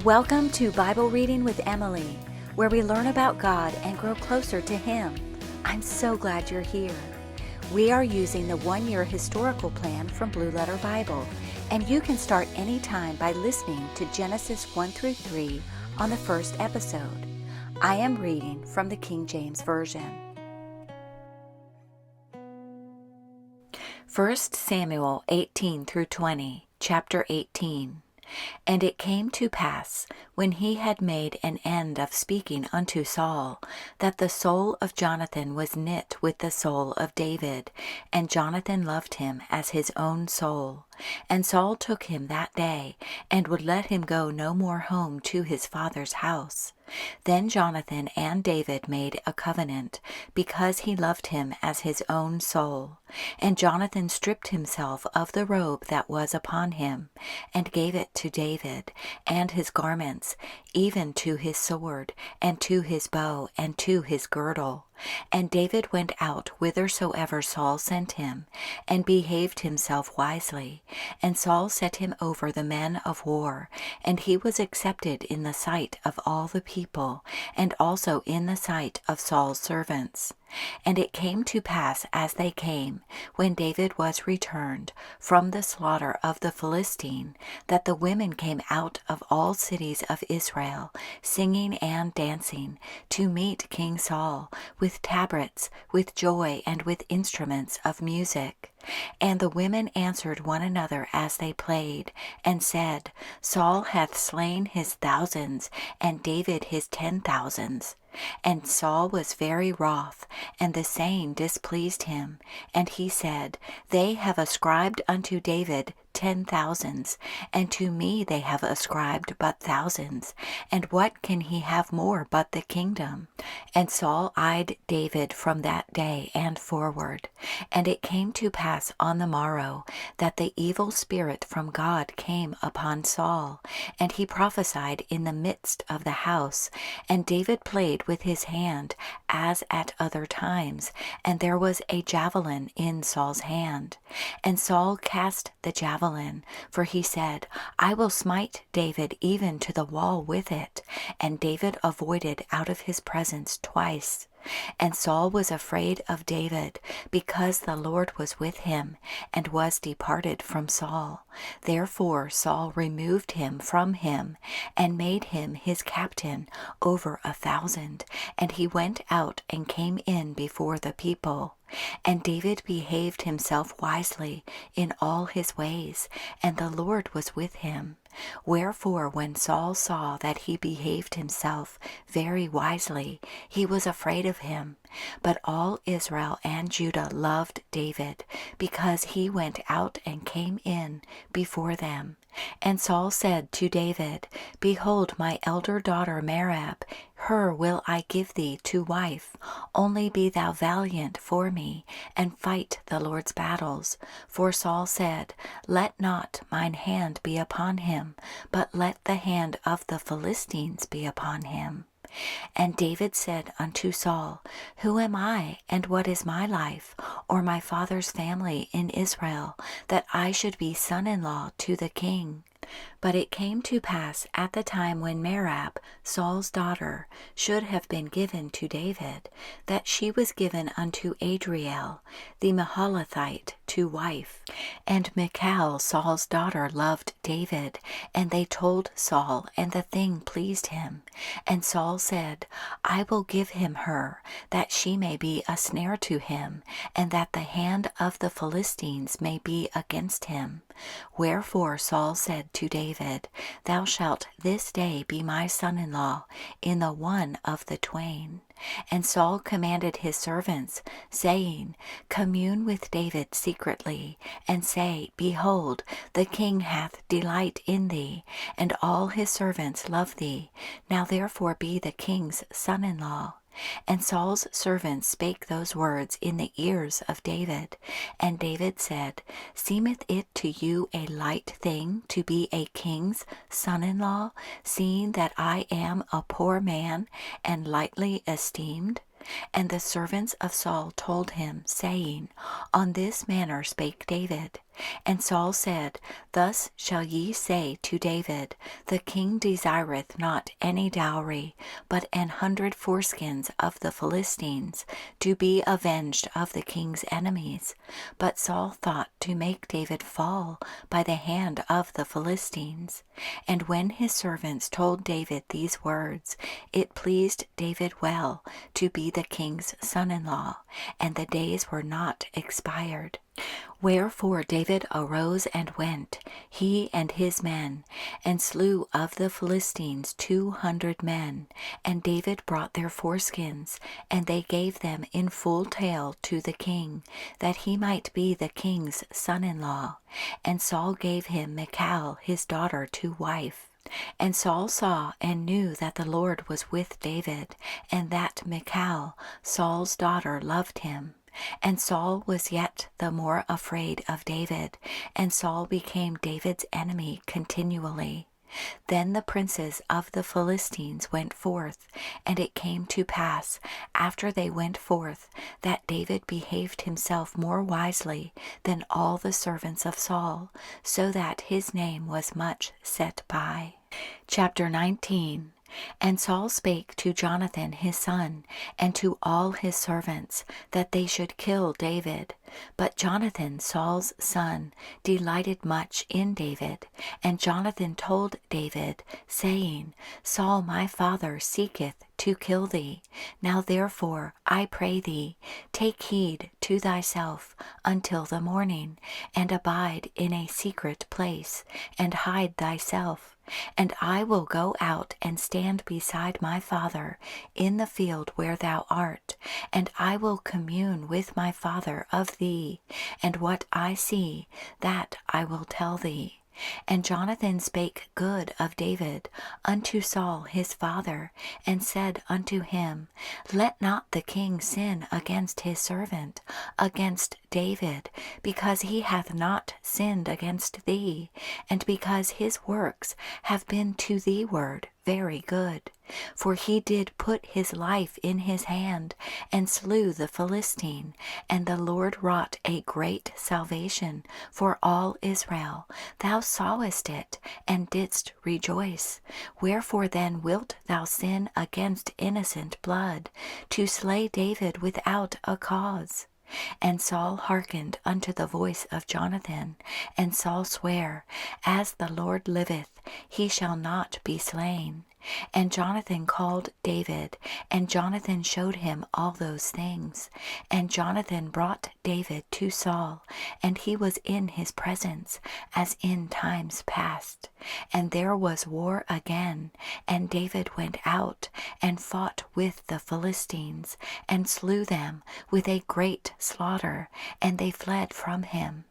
Welcome to Bible Reading with Emily, where we learn about God and grow closer to Him. I'm so glad you're here. We are using the one-year historical plan from Blue Letter Bible, and you can start anytime by listening to Genesis 1 through 3 on the first episode. I am reading from the King James Version. 1 Samuel 18 through 20, chapter 18. And it came to pass, when he had made an end of speaking unto Saul, that the soul of Jonathan was knit with the soul of David, and Jonathan loved him as his own soul. And Saul took him that day, and would let him go no more home to his father's house. Then Jonathan and David made a covenant, because he loved him as his own soul. And Jonathan stripped himself of the robe that was upon him, and gave it to David, and his garments, even to his sword, and to his bow, and to his girdle. And David went out whithersoever Saul sent him, and behaved himself wisely. And Saul set him over the men of war, and he was accepted in the sight of all the people, and also in the sight of Saul's servants. And it came to pass as they came, when David was returned from the slaughter of the Philistine, that the women came out of all cities of Israel, singing and dancing, to meet King Saul, with tabrets, with joy, and with instruments of music. And the women answered one another as they played, and said, Saul hath slain his thousands, and David his 10,000s. And Saul was very wroth, and the saying displeased him. And he said, They have ascribed unto David 10,000s, and to me they have ascribed but thousands. And what can he have more but the kingdom? And Saul eyed David from that day and forward. And it came to pass on the morrow that the evil spirit from God came upon Saul, and he prophesied in the midst of the house. And David played with his hand, as at other times, and there was a javelin in Saul's hand. And Saul cast the javelin, for he said, I will smite David even to the wall with it. And David avoided out of his presence twice. And Saul was afraid of David, because the Lord was with him, and was departed from Saul. Therefore Saul removed him from him, and made him his captain over 1,000. And he went out and came in before the people. And David behaved himself wisely in all his ways, and the Lord was with him. Wherefore when Saul saw that he behaved himself very wisely, he was afraid of him. But all Israel and Judah loved David, because he went out and came in before them. And Saul said to David, Behold, my elder daughter Merab, her will I give thee to wife. Only be thou valiant for me, and fight the Lord's battles. For Saul said, Let not mine hand be upon him, but let the hand of the Philistines be upon him. And David said unto Saul, Who am I, and what is my life, or my father's family in Israel, that I should be son-in-law to the king? But it came to pass at the time when Merab, Saul's daughter, should have been given to David, that she was given unto Adriel, the Mahalathite, to wife. And Michal, Saul's daughter, loved David, and they told Saul, and the thing pleased him. And Saul said, I will give him her, that she may be a snare to him, and that the hand of the Philistines may be against him. Wherefore Saul said to David, Thou shalt this day be my son-in-law in the one of the twain. And Saul commanded his servants, saying, Commune with David secretly, and say, Behold, the king hath delight in thee, and all his servants love thee. Now therefore be the king's son-in-law. And Saul's servants spake those words in the ears of David. And David said, Seemeth it to you a light thing to be a king's son-in-law, seeing that I am a poor man, and lightly esteemed? And the servants of Saul told him, saying, On this manner spake David. And Saul said, Thus shall ye say to David, The king desireth not any dowry, but 100 foreskins of the Philistines, to be avenged of the king's enemies. But Saul thought to make David fall by the hand of the Philistines. And when his servants told David these words, it pleased David well to be the king's son-in-law, and the days were not expired. Wherefore David arose and went, he and his men, and slew of the Philistines 200 men. And David brought their foreskins, and they gave them in full tale to the king, that he might be the king's son-in-law. And Saul gave him Michal his daughter to wife. And Saul saw and knew that the Lord was with David, and that Michal, Saul's daughter, loved him. And Saul was yet the more afraid of David, and Saul became David's enemy continually. Then the princes of the Philistines went forth, and it came to pass, after they went forth, that David behaved himself more wisely than all the servants of Saul, so that his name was much set by. Chapter 19. And Saul spake to Jonathan his son, and to all his servants, that they should kill David. But Jonathan, Saul's son, delighted much in David. And Jonathan told David, saying, Saul my father seeketh to kill thee. Now therefore, I pray thee, take heed to thyself until the morning, and abide in a secret place, and hide thyself. And I will go out and stand beside my father in the field where thou art, and I will commune with my father of thee, and what I see, that I will tell thee. And Jonathan spake good of David unto Saul his father, and said unto him, Let not the king sin against his servant, against David, because he hath not sinned against thee, and because his works have been to thee ward very good. For he did put his life in his hand, and slew the Philistine, and the Lord wrought a great salvation for all Israel. Thou sawest it, and didst rejoice. Wherefore then wilt thou sin against innocent blood, to slay David without a cause? And Saul hearkened unto the voice of Jonathan, and Saul sware, As the Lord liveth, he shall not be slain. And Jonathan called David, and Jonathan showed him all those things. And Jonathan brought David to Saul, and he was in his presence, as in times past. And there was war again, and David went out, and fought with the Philistines, and slew them with a great slaughter, and they fled from him.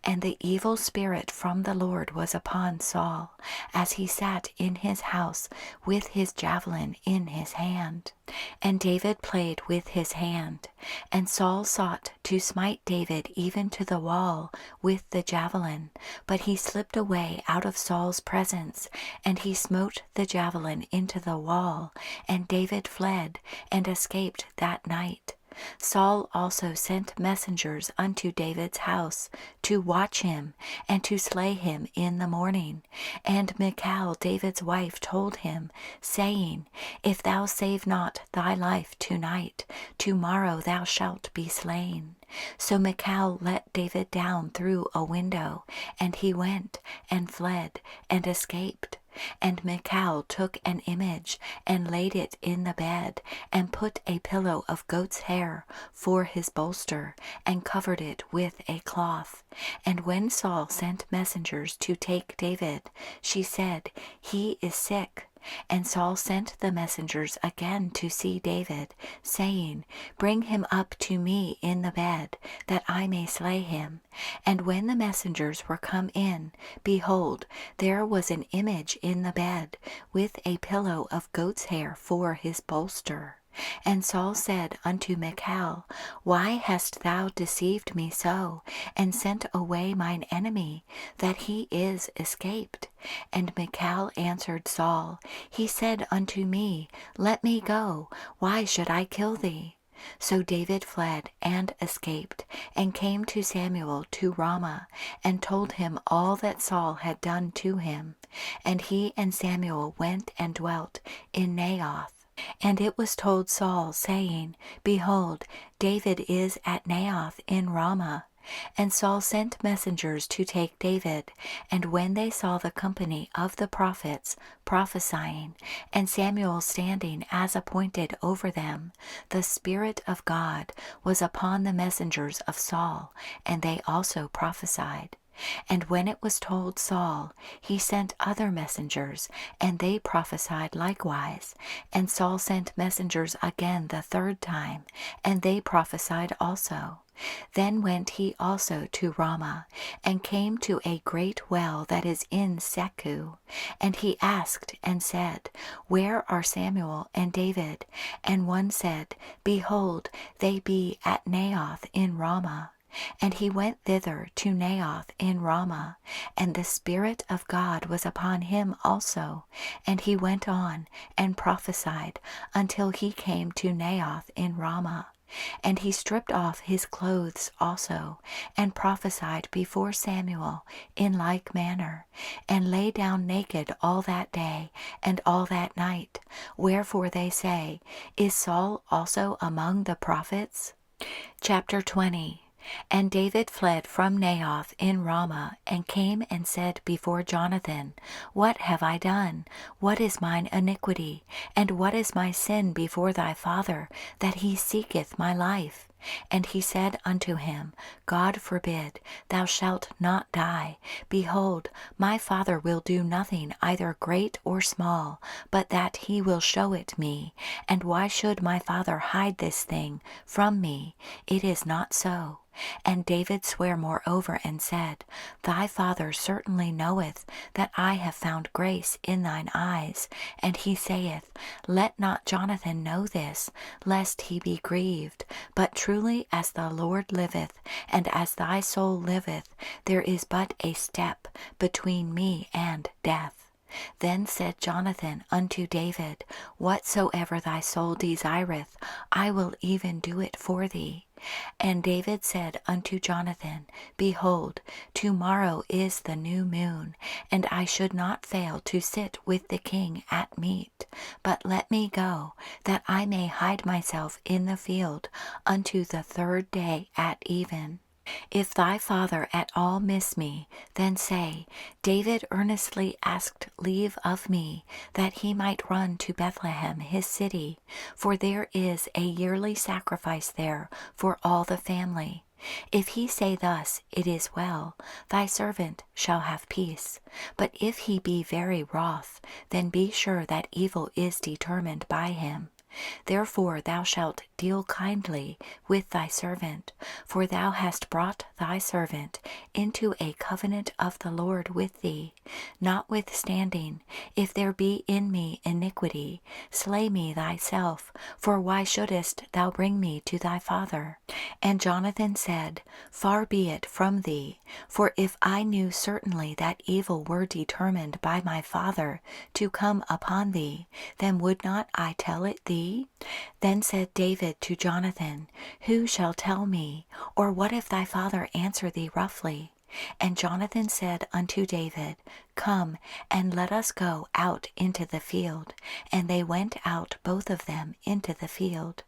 And the evil spirit from the Lord was upon Saul, as he sat in his house with his javelin in his hand. And David played with his hand. And Saul sought to smite David even to the wall with the javelin, but he slipped away out of Saul's presence, and he smote the javelin into the wall, and David fled, and escaped that night. Saul also sent messengers unto David's house to watch him, and to slay him in the morning. And Michal David's wife told him, saying, If thou save not thy life tonight, tomorrow thou shalt be slain. So Michal let David down through a window, and he went, and fled, and escaped. And Michal took an image, and laid it in the bed, and put a pillow of goat's hair for his bolster, and covered it with a cloth. And when Saul sent messengers to take David, she said, He is sick. And Saul sent the messengers again to see David, saying, Bring him up to me in the bed, that I may slay him. And when the messengers were come in, behold, there was an image in the bed, with a pillow of goat's hair for his bolster. And Saul said unto Michal, Why hast thou deceived me so, and sent away mine enemy, that he is escaped? And Michal answered Saul, He said unto me, Let me go, why should I kill thee? So David fled and escaped, and came to Samuel to Ramah, and told him all that Saul had done to him. And he and Samuel went and dwelt in Naioth. And it was told Saul, saying, Behold, David is at Naioth in Ramah. And Saul sent messengers to take David. And when they saw the company of the prophets prophesying, and Samuel standing as appointed over them, the Spirit of God was upon the messengers of Saul, and they also prophesied. And when it was told Saul, he sent other messengers, and they prophesied likewise. And Saul sent messengers again the third time, and they prophesied also. Then went he also to Ramah, and came to a great well that is in Secu. And he asked and said, Where are Samuel and David? And one said, Behold, they be at Naioth in Ramah. And he went thither to Naioth in Ramah, and the Spirit of God was upon him also. And he went on and prophesied until he came to Naioth in Ramah. And he stripped off his clothes also, and prophesied before Samuel in like manner, and lay down naked all that day and all that night. Wherefore they say, Is Saul also among the prophets? Chapter 20. And David fled from Naioth in Ramah, and came and said before Jonathan, What have I done? What is mine iniquity? And what is my sin before thy father, that he seeketh my life? And he said unto him, God forbid, thou shalt not die. Behold, my father will do nothing either great or small, but that he will show it me. And why should my father hide this thing from me? It is not so. And David sware moreover and said, Thy father certainly knoweth that I have found grace in thine eyes. And he saith, Let not Jonathan know this, lest he be grieved. But truly as the Lord liveth, and as thy soul liveth, there is but a step between me and death. Then said Jonathan unto David, Whatsoever thy soul desireth, I will even do it for thee. And David said unto Jonathan, Behold, tomorrow is the new moon, and I should not fail to sit with the king at meat. But let me go, that I may hide myself in the field unto the third day at even. If thy father at all miss me, then say, David earnestly asked leave of me, that he might run to Bethlehem his city, for there is a yearly sacrifice there for all the family. If he say thus, It is well, thy servant shall have peace. But if he be very wroth, then be sure that evil is determined by him. Therefore thou shalt deal kindly with thy servant, for thou hast brought thy servant into a covenant of the Lord with thee. Notwithstanding, if there be in me iniquity, slay me thyself, for why shouldest thou bring me to thy father? And Jonathan said, Far be it from thee, for if I knew certainly that evil were determined by my father to come upon thee, then would not I tell it thee? Then said David to Jonathan, Who shall tell me? Or what if thy father answer thee roughly? And Jonathan said unto David, Come, and let us go out into the field. And they went out both of them into the field.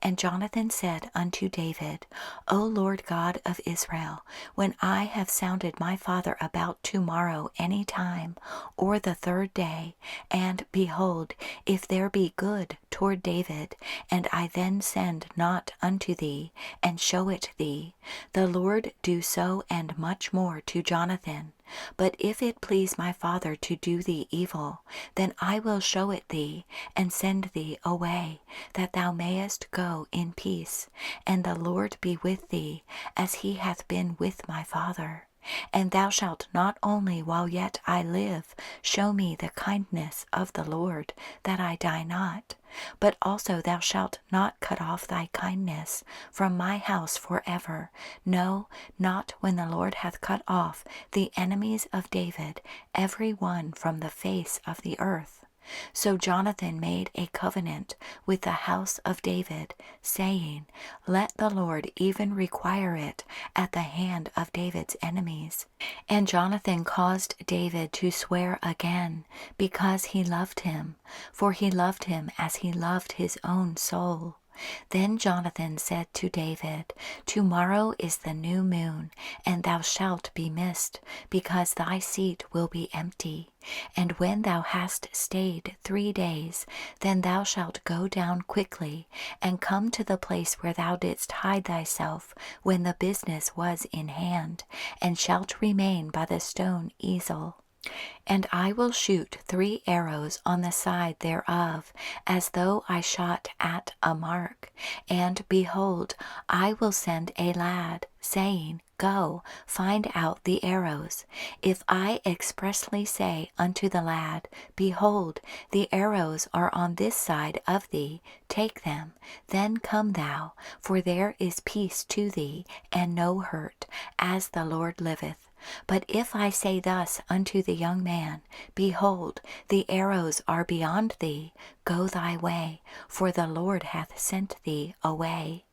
And Jonathan said unto David, O Lord God of Israel, when I have sounded my father about tomorrow any time, or the third day, and behold, if there be good toward David, and I then send not unto thee, and show it thee, the Lord do so and much more to Jonathan. But if it please my father to do thee evil, then I will show it thee, and send thee away, that thou mayest go in peace, and the Lord be with thee, as he hath been with my father. And thou shalt not only while yet I live show me the kindness of the Lord, that I die not, but also thou shalt not cut off thy kindness from my house forever, no, not when the Lord hath cut off the enemies of David, every one from the face of the earth. So Jonathan made a covenant with the house of David, saying, Let the Lord even require it at the hand of David's enemies. And Jonathan caused David to swear again, because he loved him, for he loved him as he loved his own soul. Then Jonathan said to David, Tomorrow is the new moon, and thou shalt be missed, because thy seat will be empty. And when thou hast stayed 3 days, then thou shalt go down quickly, and come to the place where thou didst hide thyself when the business was in hand, and shalt remain by the stone Ezel. And I will shoot 3 arrows on the side thereof, as though I shot at a mark. And behold, I will send a lad, saying, Go, find out the arrows. If I expressly say unto the lad, Behold, the arrows are on this side of thee, take them, then come thou, for there is peace to thee, and no hurt, as the Lord liveth. But if I say thus unto the young man, Behold, the arrows are beyond thee, go thy way, for the Lord hath sent thee away.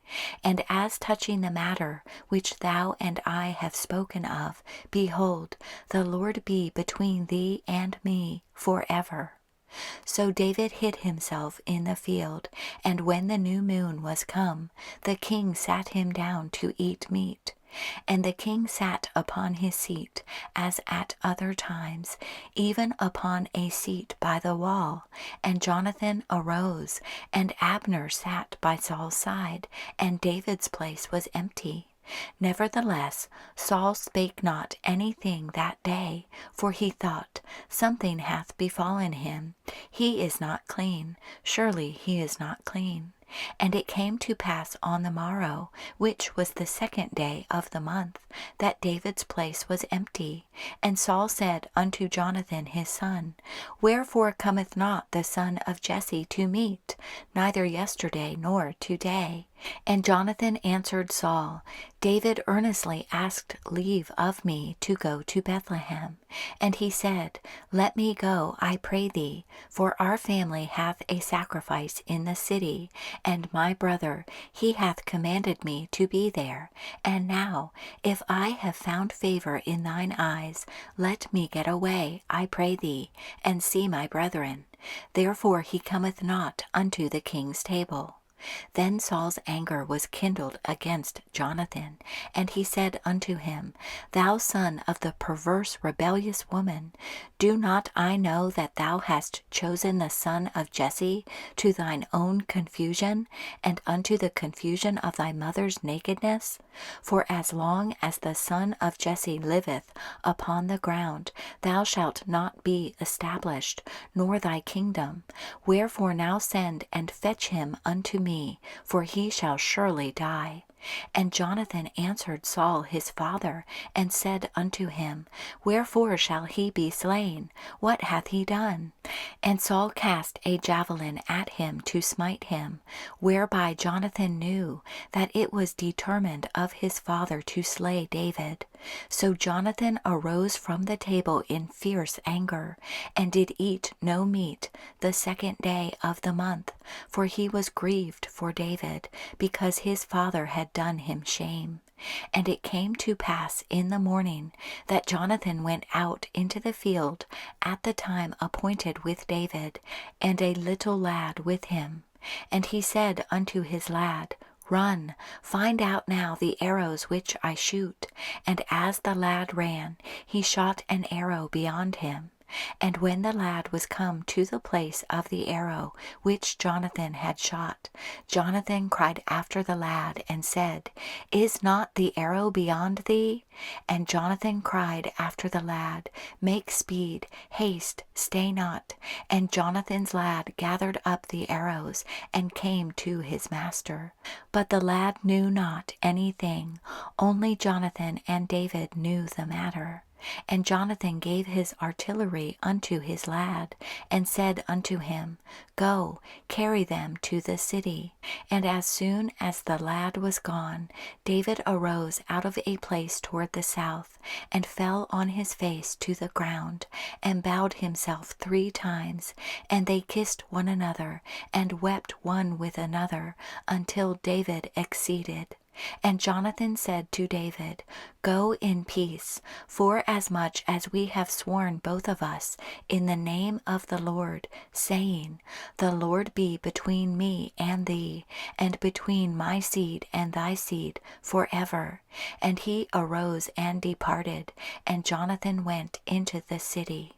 And as touching the matter which thou and I have spoken of, behold, the Lord be between thee and me forever. So David hid himself in the field, and when the new moon was come, the king sat him down to eat meat. And the king sat upon his seat, as at other times, even upon a seat by the wall. And Jonathan arose, and Abner sat by Saul's side, and David's place was empty. Nevertheless, Saul spake not anything that day, for he thought, Something hath befallen him. He is not clean. Surely he is not clean. And it came to pass on the morrow, which was the 2nd day of the month, that David's place was empty. And Saul said unto Jonathan his son, Wherefore cometh not the son of Jesse to meat, neither yesterday nor today? And Jonathan answered Saul, David earnestly asked leave of me to go to Bethlehem. And he said, Let me go, I pray thee, for our family hath a sacrifice in the city, and my brother, he hath commanded me to be there. And now, if I have found favor in thine eyes, let me get away, I pray thee, and see my brethren. Therefore he cometh not unto the king's table. Then Saul's anger was kindled against Jonathan, and he said unto him, Thou son of the perverse rebellious woman, do not I know that thou hast chosen the son of Jesse to thine own confusion, and unto the confusion of thy mother's nakedness? For as long as the son of Jesse liveth upon the ground, thou shalt not be established, nor thy kingdom. Wherefore now send and fetch him unto me, for he shall surely die. And Jonathan answered Saul his father, and said unto him, Wherefore shall he be slain? What hath he done? And Saul cast a javelin at him to smite him, whereby Jonathan knew that it was determined of his father to slay David. So Jonathan arose from the table in fierce anger, and did eat no meat the 2nd day of the month, for he was grieved for David, because his father had done him shame. And it came to pass in the morning that Jonathan went out into the field at the time appointed with David, and a little lad with him. And he said unto his lad, Run, find out now the arrows which I shoot. And as the lad ran, he shot an arrow beyond him. And when the lad was come to the place of the arrow which Jonathan had shot, Jonathan cried after the lad, and said, Is not the arrow beyond thee? And Jonathan cried after the lad, Make speed, haste, stay not. And Jonathan's lad gathered up the arrows, and came to his master. But the lad knew not anything, only Jonathan and David knew the matter. And Jonathan gave his artillery unto his lad, and said unto him, Go, carry them to the city. And as soon as the lad was gone, David arose out of a place toward the south, and fell on his face to the ground, and bowed himself 3 times. And they kissed one another, and wept one with another, until David exceeded. And Jonathan said to David, Go in peace, forasmuch as we have sworn both of us in the name of the Lord, saying, The Lord be between me and thee, and between my seed and thy seed forever. And he arose and departed, and Jonathan went into the city.